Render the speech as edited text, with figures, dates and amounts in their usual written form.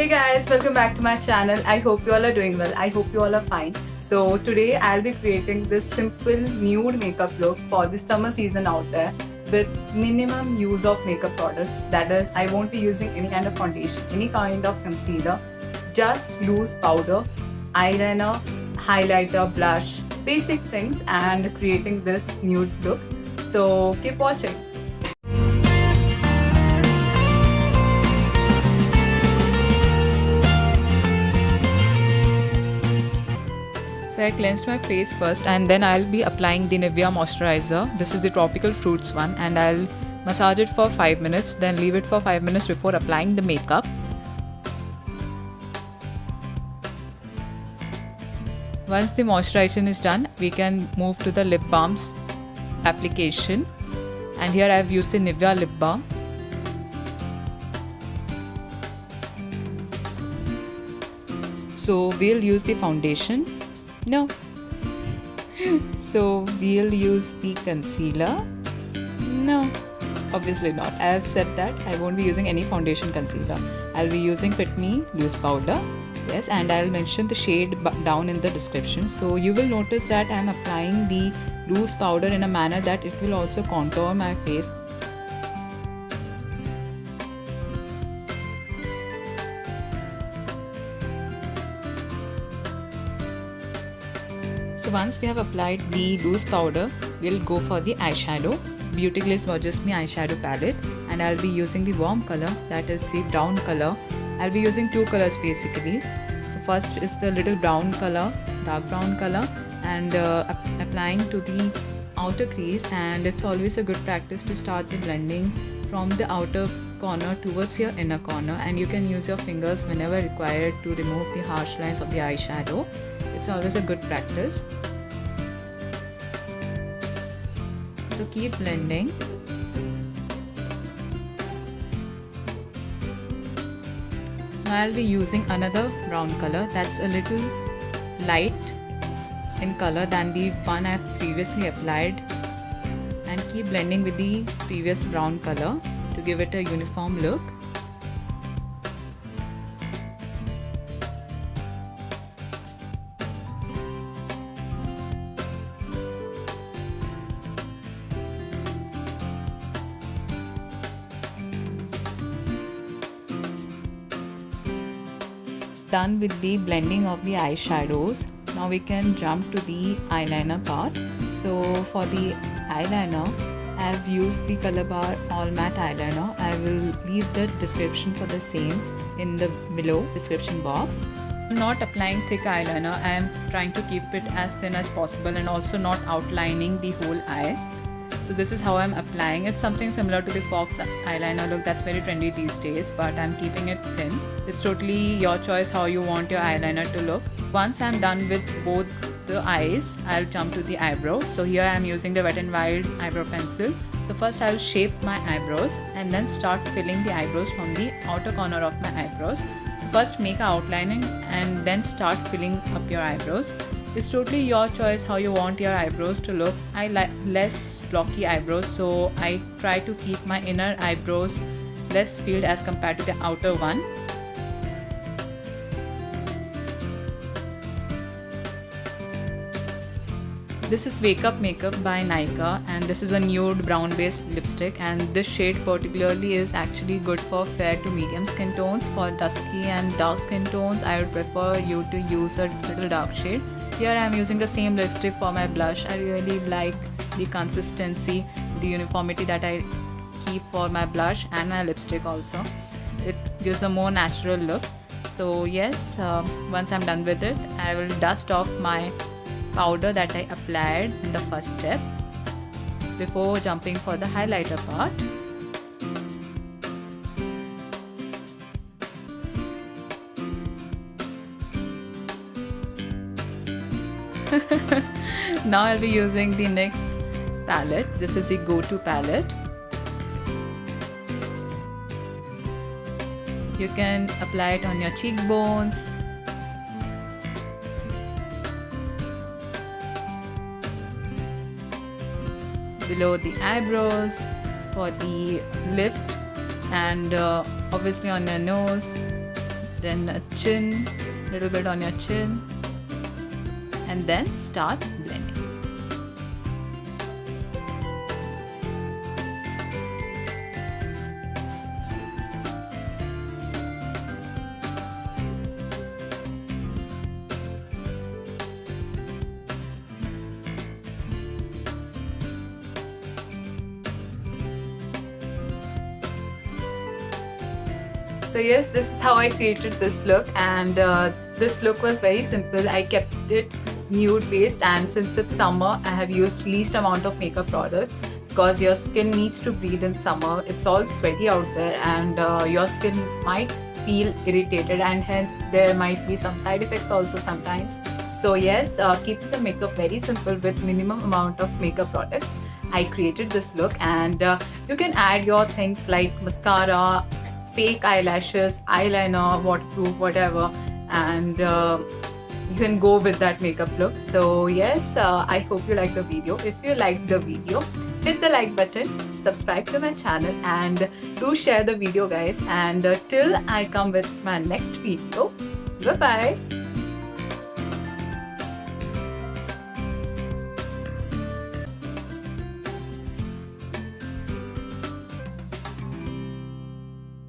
Hey guys, welcome back to my channel. I hope you all are doing well. I hope you all are fine. So today I'll be creating this simple nude makeup look for the summer season out there with minimum use of makeup products. That is, I won't be using any kind of foundation, any kind of concealer, just loose powder, eyeliner, highlighter, blush, basic things, and creating this nude look. So keep watching. So I cleansed my face first and then I'll be applying the Nivea moisturizer. This is the Tropical Fruits one, and I'll massage it for 5 minutes, then leave it for 5 minutes before applying the makeup. Once the moisturization is done, we can move to the lip balms application, and here I've used the Nivea lip balm. So we'll use the foundation. No. So we'll use the concealer. No, obviously not. I have said that I won't be using any foundation concealer. I'll be using Fit Me loose powder. Yes, and I'll mention the shade down in the description. So you will notice that I'm applying the loose powder in a manner that it will also contour my face. So once we have applied the loose powder, we'll go for the eyeshadow. Beauty Glaze Gorgeous Me eyeshadow palette, and I'll be using the warm color, that is the brown color. I'll be using two colors basically. So first is the little brown color, dark brown color, and applying to the outer crease. And it's always a good practice to start the blending from the outer corner towards your inner corner, and you can use your fingers whenever required to remove the harsh lines of the eyeshadow. It's always a good practice. So keep blending. Now I'll be using another brown color that's a little light in color than the one I previously applied, and keep blending with the previous brown color to give it a uniform look. Done with the blending of the eyeshadows, now we can jump to the eyeliner part. So for the eyeliner, I have used the Color Bar All Matte Eyeliner. I will leave the description for the same in the below description box. I'm not applying thick eyeliner. I am trying to keep it as thin as possible and also not outlining the whole eye. So this is how I'm applying. It's something similar to the Fox eyeliner look that's very trendy these days, but I'm keeping it thin. It's totally your choice how you want your eyeliner to look. Once I'm done with both the eyes, I'll jump to the eyebrow. So here I'm using the Wet n Wild eyebrow pencil. So first I'll shape my eyebrows and then start filling the eyebrows from the outer corner of my eyebrows. So first make an outlining and then start filling up your eyebrows. It's totally your choice how you want your eyebrows to look. I like less blocky eyebrows, so I try to keep my inner eyebrows less filled as compared to the outer one. This is Wake Up Makeup by Nykaa, and this is a nude brown based lipstick, and this shade particularly is actually good for fair to medium skin tones. For dusky and dark skin tones, I would prefer you to use a little dark shade. Here I am using the same lipstick for my blush. I really like the consistency, the uniformity that I keep for my blush and my lipstick also. It gives a more natural look. So yes, once I'm done with it, I will dust off my powder that I applied in the first step before jumping for the highlighter part. Now I'll be using the NYX palette. This is the go-to palette. You can apply it on your cheekbones, below the eyebrows, for the lift, and obviously on your nose, then a chin, little bit on your chin, and then start blending. So yes, this is how I created this look, and this look was very simple. I kept it nude based, and since it's summer, I have used least amount of makeup products because your skin needs to breathe in summer. It's all sweaty out there, and your skin might feel irritated, and hence there might be some side effects also sometimes. So yes, keep the makeup very simple with minimum amount of makeup products. I created this look, and you can add your things like mascara, fake eyelashes, eyeliner, waterproof, whatever, and you can go with that makeup look. So yes, I hope you liked the video. If you liked the video, hit the like button, subscribe to my channel, and do share the video, guys. And till I come with my next video, bye bye.